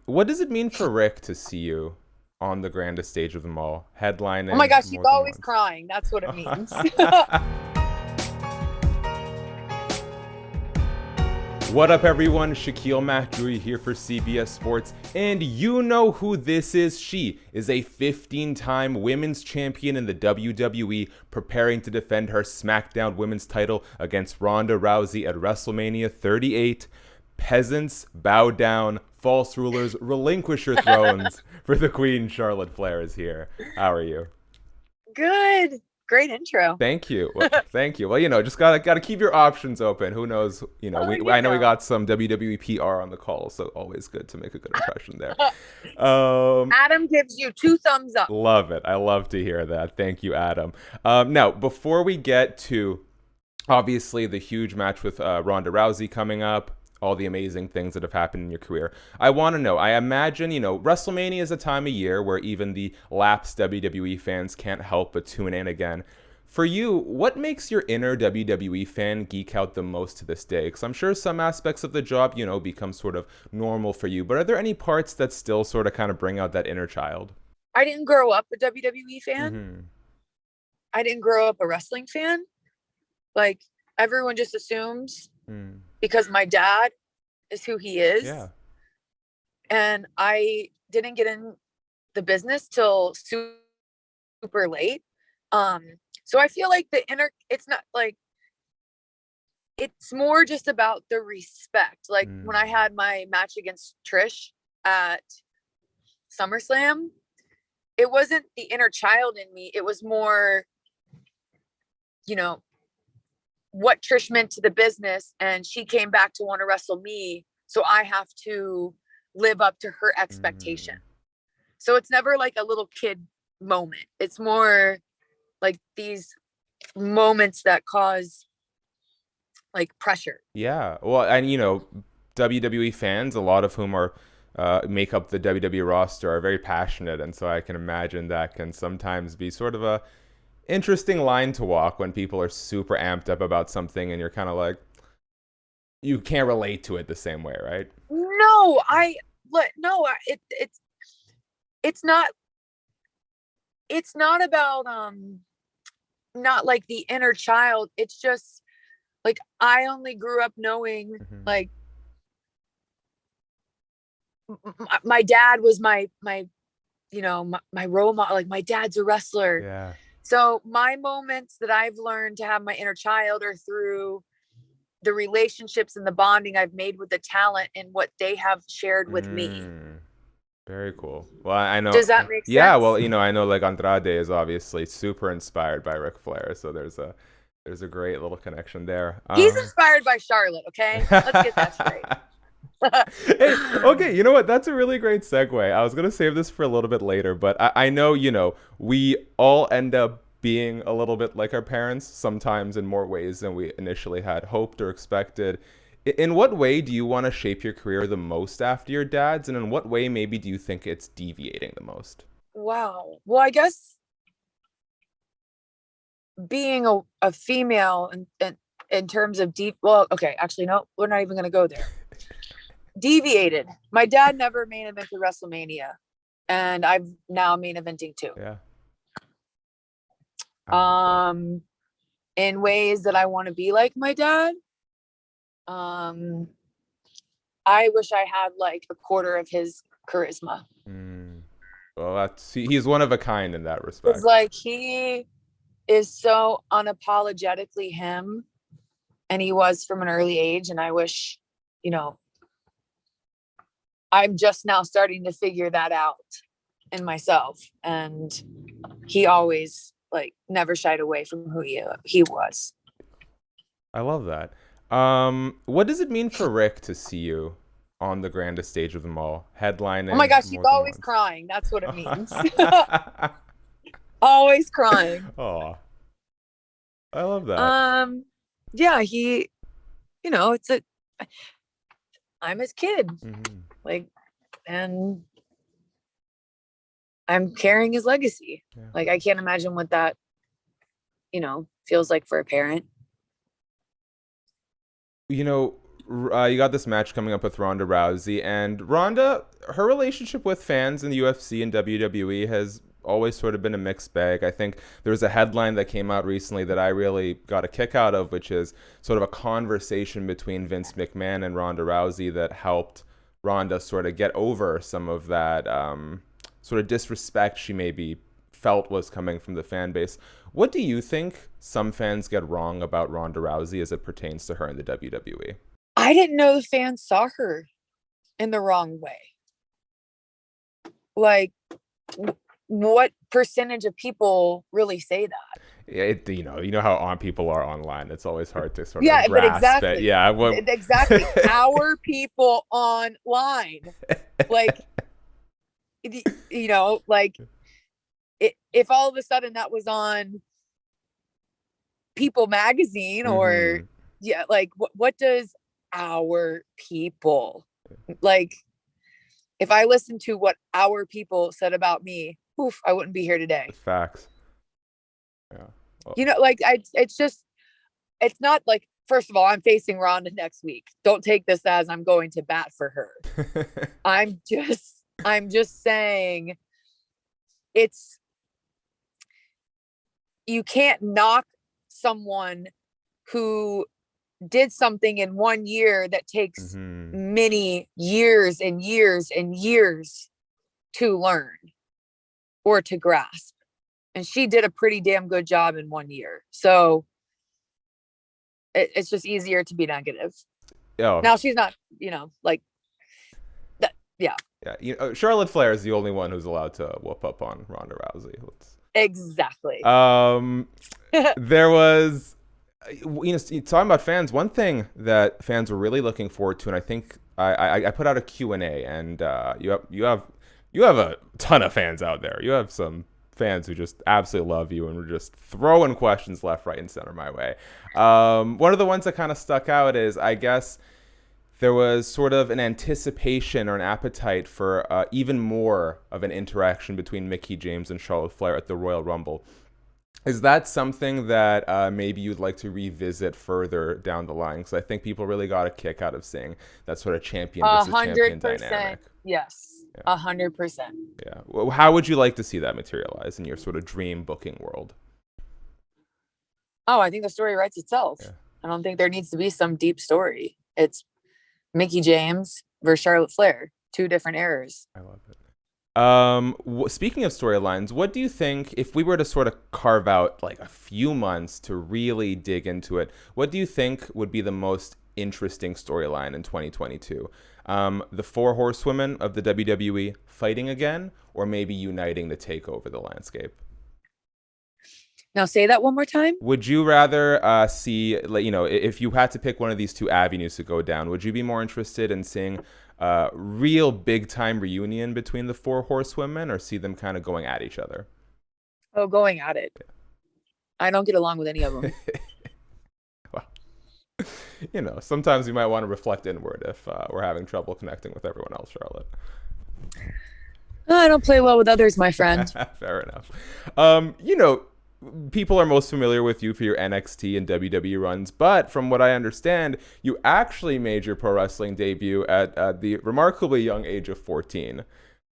What does it mean for Rick to see you on the grandest stage of them all, Oh my headlining gosh, he's more than always once? crying. That's what it means. What up, everyone? Shakiel Mahjouri here for CBS Sports, and you know who this is. She is a 15-time women's champion in the WWE, preparing to defend her SmackDown women's title against Ronda Rousey at WrestleMania 38. Peasants bow down, false rulers relinquish your thrones, for the Queen. Charlotte Flair is here. How are you? Good. Great intro. Thank you. Well, thank you. Well, just gotta keep your options open. Who knows? Oh, I know we got some WWE PR on the call, so always good to make a good impression there. Adam gives you 2 thumbs up. Love it. I love to hear that. Thank you, Adam. Now, before we get to obviously the huge match with Ronda Rousey coming up, all the amazing things that have happened in your career, I want to know, I imagine, WrestleMania is a time of year where even the lapsed WWE fans can't help but tune in again. For you, what makes your inner WWE fan geek out the most to this day? Because I'm sure some aspects of the job, become sort of normal for you, but are there any parts that still sort of kind of bring out that inner child? I didn't grow up a WWE fan. Mm-hmm. I didn't grow up a wrestling fan. Like, everyone just assumes because my dad is who he is. Yeah. And I didn't get in the business till super late. So I feel like it's not like, it's more just about the respect. Like when I had my match against Trish at SummerSlam, it wasn't the inner child in me. It was more, what Trish meant to the business, and she came back to want to wrestle me, so I have to live up to her expectation. So it's never like a little kid moment. It's more like these moments that cause like pressure. Yeah. Well, and WWE fans, a lot of whom are make up the WWE roster, are very passionate, and so I can imagine that can sometimes be sort of a interesting line to walk when people are super amped up about something and you're kind of like, you can't relate to it the same way, right? No, it's not about not like the inner child. It's just like I only grew up knowing like my dad was my role model. Like my dad's a wrestler. Yeah. So my moments that I've learned to have my inner child are through the relationships and the bonding I've made with the talent and what they have shared with me. Very cool. Well, I know. Does that make sense? Yeah. Well, I know like Andrade is obviously super inspired by Ric Flair, so there's a great little connection there. He's inspired by Charlotte. Okay, let's get that straight. Hey, okay, you know what? That's a really great segue. I was gonna save this for a little bit later, but I know, we all end up being a little bit like our parents, sometimes in more ways than we initially had hoped or expected. In what way do you want to shape your career the most after your dad's, and in what way maybe do you think it's deviating the most? Wow. Well, I guess being a female and in terms of okay, actually, no, we're not even going to go there. Deviated. My dad never main evented WrestleMania, and I've now main eventing too. Yeah. In ways that I want to be like my dad. I wish I had like a quarter of his charisma. Well, he's one of a kind in that respect. It's like he is so unapologetically him, and he was from an early age, and I wish, I'm just now starting to figure that out in myself. And he always like never shied away from who he was. I love that. What does it mean for Rick to see you on the grandest stage of them all, headlining? Oh my gosh, he's always once? crying. That's what it means. Always crying. Oh, I love that. Yeah, I'm his kid. Like, and I'm carrying his legacy. Yeah. Like, I can't imagine what that, feels like for a parent. you got this match coming up with Ronda Rousey, and Ronda, her relationship with fans in the UFC and WWE has always sort of been a mixed bag. I think there was a headline that came out recently that I really got a kick out of, which is sort of a conversation between Vince McMahon and Ronda Rousey that helped Ronda sort of get over some of that sort of disrespect she maybe felt was coming from the fan base. What do you think some fans get wrong about Ronda Rousey as it pertains to her in the WWE? I didn't know the fans saw her in the wrong way. Like, what percentage of people really say that? You know how on people are online. It's always hard to sort Yeah, of but grasp exactly. it. Yeah, exactly. Our people online, like, you know, like, if all of a sudden that was on People magazine or yeah, like what does our people, like, if I listened to what our people said about me, oof, I wouldn't be here today. Facts. Yeah. Well, You know, like, it's not like, first of all, I'm facing Ronda next week. Don't take this as I'm going to bat for her. I'm just saying, you can't knock someone who did something in 1 year that takes many years and years and years to learn or to grasp. And she did a pretty damn good job in 1 year. So it's just easier to be negative. Oh. Now she's not, you know, like that. Yeah. Yeah. Charlotte Flair is the only one who's allowed to whoop up on Ronda Rousey. Exactly. There was, talking about fans, one thing that fans were really looking forward to, and I think I put out a Q&A, and you have a ton of fans out there. You have some fans who just absolutely love you and were just throwing questions left, right, and center my way. One of the ones that kind of stuck out is, I guess, there was sort of an anticipation or an appetite for even more of an interaction between Mickie James and Charlotte Flair at the Royal Rumble. Is that something that maybe you'd like to revisit further down the line? Because I think people really got a kick out of seeing that sort of champion versus champion dynamic. Yes, 100%. Yeah. Well, how would you like to see that materialize in your sort of dream booking world? Oh, I think the story writes itself. Yeah. I don't think there needs to be some deep story. It's Mickie James versus Charlotte Flair, 2 different eras. I love it. Speaking of storylines, what do you think, if we were to sort of carve out like a few months to really dig into it, what do you think would be the most interesting storyline in 2022? The 4 horsewomen of the WWE fighting again, or maybe uniting to take over the landscape? Now say that one more time. Would you rather see, if you had to pick one of these 2 avenues to go down, would you be more interested in seeing a real big time reunion between the 4 horsewomen, or see them kind of going at each other? Oh, going at it. Yeah. I don't get along with any of them. Well, sometimes you might want to reflect inward if we're having trouble connecting with everyone else, Charlotte. I don't play well with others, my friend. Fair enough. People are most familiar with you for your NXT and WWE runs, but from what I understand, you actually made your pro wrestling debut at the remarkably young age of 14.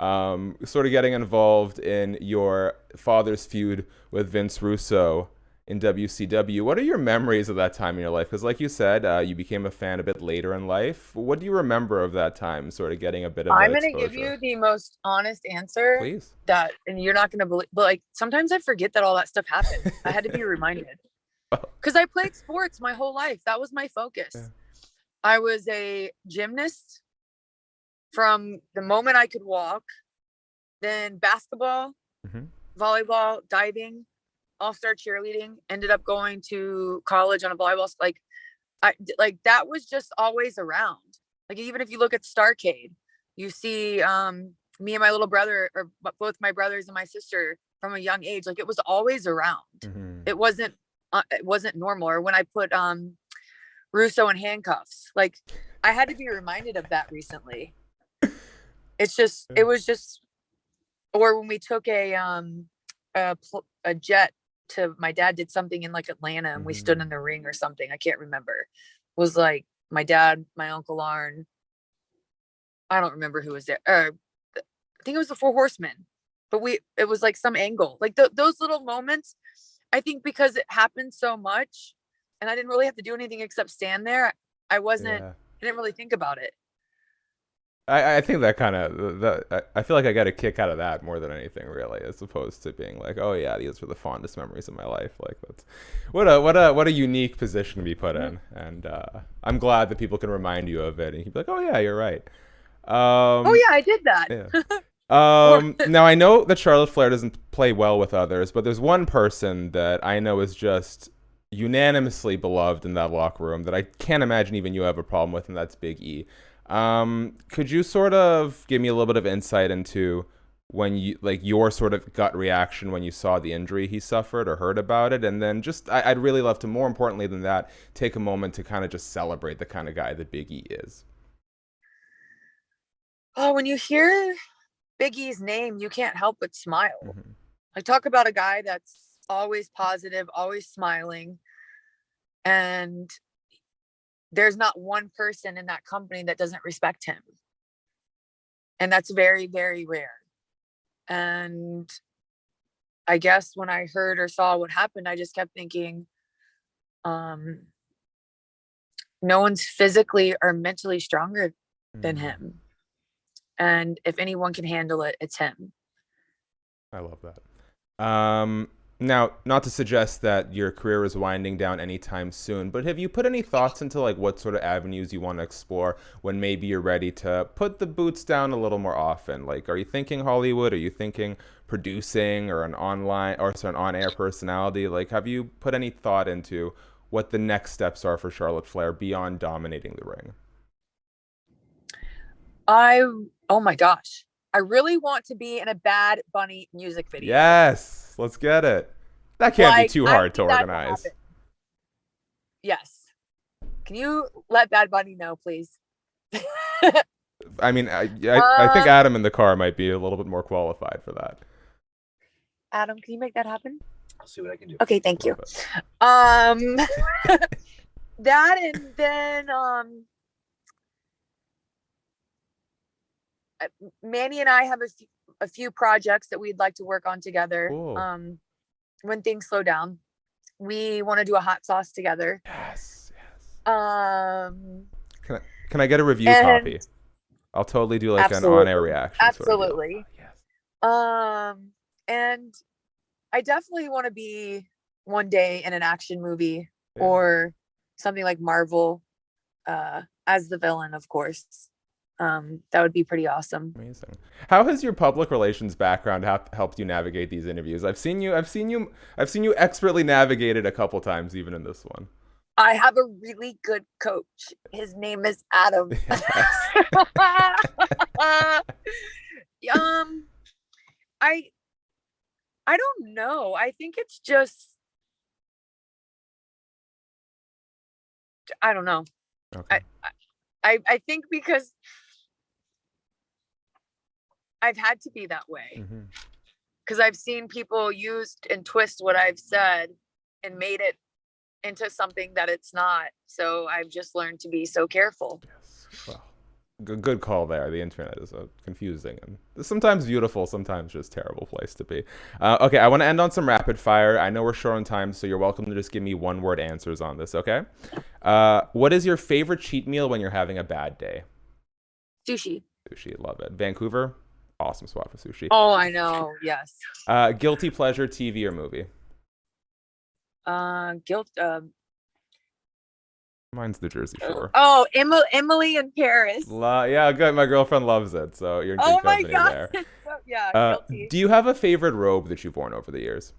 Sort of getting involved in your father's feud with Vince Russo in WCW. What are your memories of that time in your life? Because like you said, you became a fan a bit later in life. What do you remember of that time, sort of getting a bit of I'm going to give you the most honest answer. Please. And you're not going to believe, but like, sometimes I forget that all that stuff happened. I had to be reminded. Because I played sports my whole life. That was my focus. Yeah. I was a gymnast from the moment I could walk, then basketball, volleyball, diving, all-star cheerleading, ended up going to college on a volleyball. Like that was just always around. Like, even if you look at Starrcade, you see me and my little brother, or both my brothers and my sister, from a young age. Like, it was always around. It wasn't normal. Or when I put Russo in handcuffs, like, I had to be reminded of that recently. It was just, or when we took a jet to, my dad did something in like Atlanta, and we stood in the ring or something. I can't remember. It was like my dad, my Uncle Arn. I don't remember who was there. I think it was the Four Horsemen, but it was like some angle, like those little moments. I think because it happened so much and I didn't really have to do anything except stand there. I didn't really think about it. I think that kind of I feel like I got a kick out of that more than anything, really, as opposed to being like, oh yeah, these were the fondest memories of my life. Like, that's what a unique position to be put in, and I'm glad that people can remind you of it, and you'd be like, oh yeah, you're right. Oh yeah, I did that. Yeah. Now I know that Charlotte Flair doesn't play well with others, but there's one person that I know is just unanimously beloved in that locker room that I can't imagine even you have a problem with, and that's Big E. Could you sort of give me a little bit of insight into when you, like, your sort of gut reaction when you saw the injury he suffered or heard about it? And then just, I'd really love to, more importantly than that, take a moment to kind of just celebrate the kind of guy that Big E is. Oh, when you hear Big E's name, you can't help but smile. Mm-hmm. Like, talk about a guy that's always positive, always smiling. And there's not one person in that company that doesn't respect him. And that's very, very rare. And I guess when I heard or saw what happened, I just kept thinking, no one's physically or mentally stronger than him. And if anyone can handle it, it's him. I love that. Now, not to suggest that your career is winding down anytime soon, but have you put any thoughts into like what sort of avenues you want to explore when maybe you're ready to put the boots down a little more often? Like, are you thinking Hollywood? Are you thinking producing or an on-air personality? Like, have you put any thought into what the next steps are for Charlotte Flair beyond dominating the ring? Oh my gosh. I really want to be in a Bad Bunny music video. Yes, let's get it. That can't be too hard to organize. Yes. Can you let Bad Bunny know, please? I mean, I think Adam in the car might be a little bit more qualified for that. Adam, can you make that happen? I'll see what I can do. Okay, thank you. That, and then Manny and I have a few projects that we'd like to work on together. Cool. When things slow down, we want to do a hot sauce together. Yes. Can I get a review copy? I'll totally do like an on-air reaction. Absolutely. Sort of. Yes. And I definitely want to be one day in an action movie or something like Marvel, as the villain, of course. That would be pretty awesome. Amazing. How has your public relations background helped you navigate these interviews? I've seen you expertly navigate it a couple times, even in this one. I have a really good coach. His name is Adam. I don't know. I think it's just, I don't know. Okay. I think because I've had to be that way, because I've seen people use and twist what I've said and made it into something that it's not. So I've just learned to be so careful. Yes. Well, good call there. The internet is confusing and sometimes beautiful, sometimes just terrible place to be. Okay, I want to end on some rapid fire. I know we're short on time, so you're welcome to just give me one-word answers on this, okay? What is your favorite cheat meal when you're having a bad day? Sushi. Sushi, love it. Vancouver, awesome spot for sushi. Oh, I know. Yes. Guilty pleasure TV or movie? Mine's the Jersey Shore. Oh, Emily in Paris. Yeah, good. My girlfriend loves it, so you're in good company there. Yeah, guilty. Do you have a favorite robe that you've worn over the years?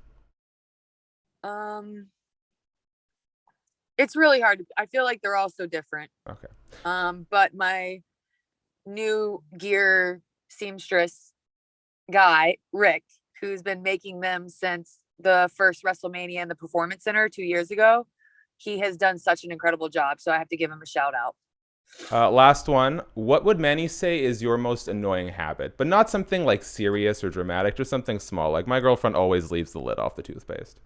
It's really hard. I feel like they're all so different. Okay. But my new gear seamstress guy, Rick, who's been making them since the first WrestleMania in the Performance Center 2 years ago, he has done such an incredible job. So I have to give him a shout out. Last one. What would Manny say is your most annoying habit? But not something like serious or dramatic, just something small. Like my girlfriend always leaves the lid off the toothpaste.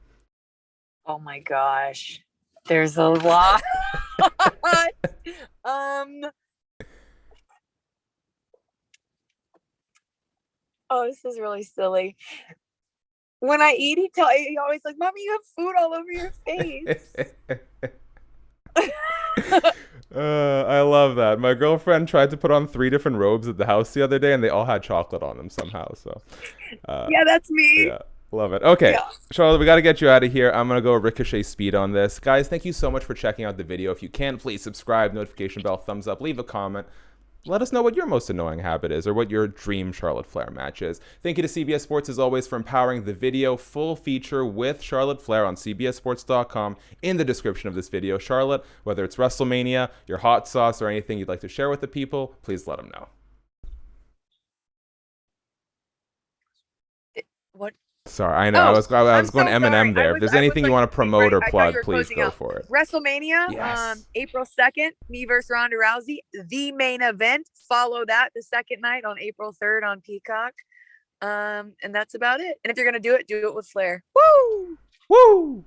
Oh my gosh. There's a lot. Oh, this is really silly. When I eat, he always like, "Mommy, you have food all over your face." I love that. My girlfriend tried to put on 3 different robes at the house the other day, and they all had chocolate on them somehow. So, yeah, that's me. Yeah, love it. Okay, Yeah. Charlotte, we got to get you out of here. I'm gonna go ricochet speed on this, guys. Thank you so much for checking out the video. If you can, please subscribe, notification bell, thumbs up, leave a comment. Let us know what your most annoying habit is or what your dream Charlotte Flair match is. Thank you to CBS Sports, as always, for empowering the video. Full feature with Charlotte Flair on CBSSports.com in the description of this video. Charlotte, whether it's WrestleMania, your hot sauce, or anything you'd like to share with the people, please let them know. What? Sorry, I know. I was going Eminem there. If there's anything you want to promote or plug, please go for it. WrestleMania, Yes. April 2nd, me versus Ronda Rousey, the main event. Follow that the second night on April 3rd on Peacock. And that's about it. And if you're gonna do it with Flair. Woo! Woo!